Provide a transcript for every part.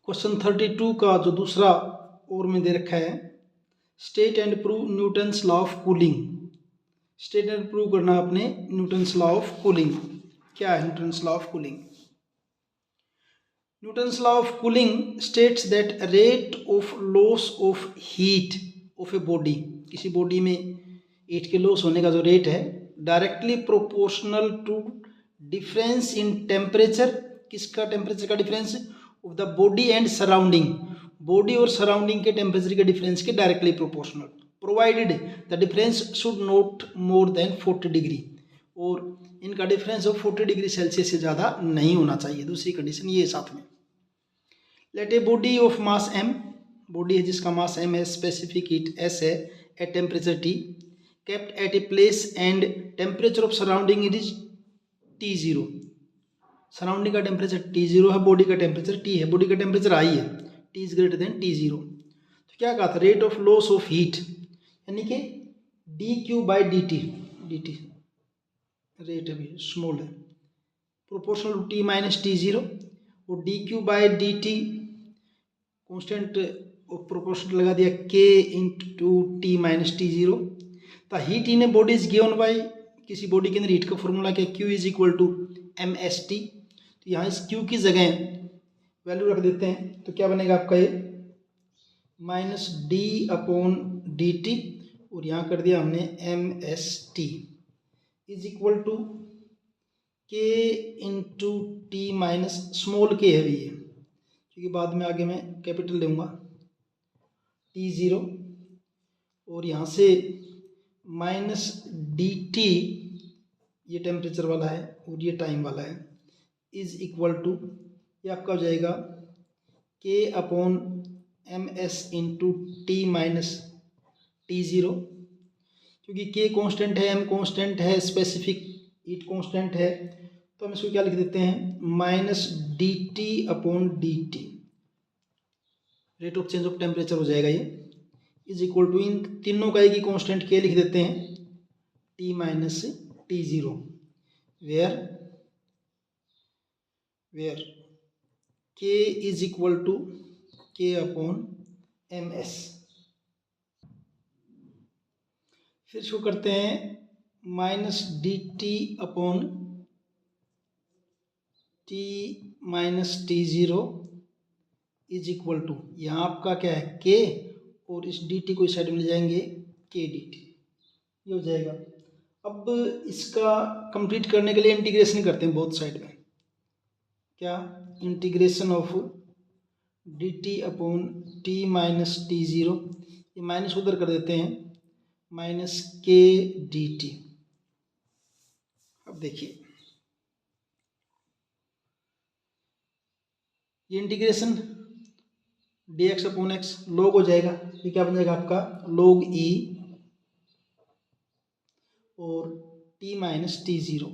Question 32 का जो दूसरा और में दे रखा है, state and prove Newton's law of cooling. State and prove करना आपने न्यूटन्स लॉ ऑफ कूलिंग। क्या है Newton's law of cooling? Newton's law of cooling states that rate of loss of heat of a body, किसी body में heat के loss होने का जो रेट है, directly proportional to difference in temperature. किसका टेम्परेचर का difference? Of the body and surrounding, body और सराउंडिंग के टेम्परेचर के डिफरेंस के directly proportional, provided the difference should not more than 40 degree, और इनका डिफरेंस ऑफ 40 डिग्री सेल्सियस से ज़्यादा नहीं होना चाहिए। दूसरी कंडीशन ये साथ में। Let a body of mass m, body है जिसका मास m है, स्पेसिफिक हीट s है, at temperature T, kept at a place and temperature of surrounding it is T0। Surrounding का टेम्परेचर T0 है, बॉडी का टेम्परेचर T है, body का temperature I है, T is greater than T0। तो क्या कहा था? Rate of loss of heat यानी कि dQ/dt, रेट अभी स्मॉल है, proportional to T minus T0, और dQ/dt कॉन्स्टेंट ऑफ प्रोपोर्शनल लगा दिया K into T minus T0। The heat in a body is given by, किसी बॉडी के अंदर हीट का फॉर्मूला क्या? Q is equal to mst। तो यहाँ इस Q की जगह वैल्यू रख देते हैं, तो क्या बनेगा आपका ये माइनस d/dt, और यहाँ कर दिया हमने mst is equal to K into T minus small k है ये, क्योंकि बाद में आगे मैं कैपिटल लूँगा, T0, और यहाँ से माइनस dt, ये टेम्परेचर वाला है और ये टाइम वाला है, इज इक्वल टू, ये आपका हो जाएगा K/ms into T minus T0, क्योंकि K कांस्टेंट है, M कांस्टेंट है, स्पेसिफिक हीट कांस्टेंट है, तो हम इसको क्या लिख देते हैं? Minus dt/dt, rate of change of temperature हो जाएगा ये, इज इक्वल टू, इन तीनों का एक ही कांस्टेंट K लिख देते हैं, T minus T0, where K is equal to K/ms। फिर इसको करते हैं minus dt/T minus T0 is equal to, यहाँ आपका क्या है K, और इस dt को इस साइड में ले जाएंगे K dt, ये हो जाएगा। अब इसका कंप्लीट करने के लिए इंटीग्रेशन करते हैं बोथ साइड में। क्या? Integration of dt/T minus T0, ये माइनस उधर कर देते हैं, माइनस K dt। अब देखिए ये इंटीग्रेशन dx/x log हो जाएगा, ये क्या बन जाएगा आपका? log e और T minus T0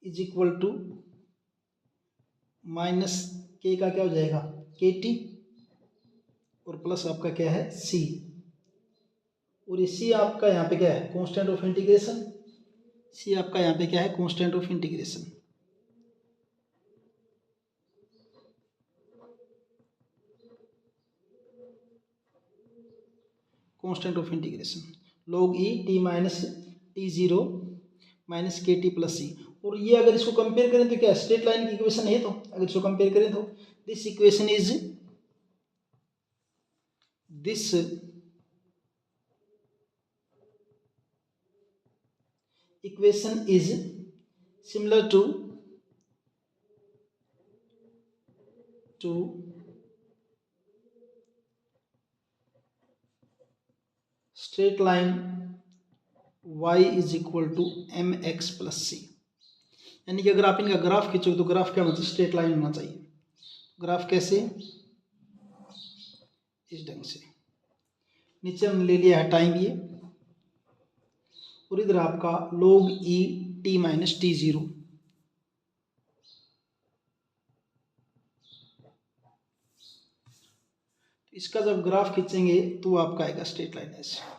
is equal to minus K का क्या हो जाएगा? KT, और प्लस आपका क्या है? C, और ये C आपका यहाँ पे क्या है? Constant of integration. C आपका यहाँ पे क्या है? Constant of integration. Constant of integration log e T minus T0 minus KT plus C। और ये अगर इसको कंपेयर करें तो क्या स्ट्रेट लाइन की इक्वेशन है, तो अगर इसको कंपेयर करें तो this equation is similar to straight line y is equal to mx plus c, यानी कि अगर आप इनका ग्राफ खींचोगे तो ग्राफ क्या होना चाहिए? स्ट्रेट लाइन होना चाहिए। ग्राफ कैसे? इस ढंग से, नीचे हमने ले लिया है टाइम ये, और इधर आपका log e T minus T0। इसका जब ग्राफ खींचेंगे तो आपका आएगा स्ट्रेट लाइन ऐसे।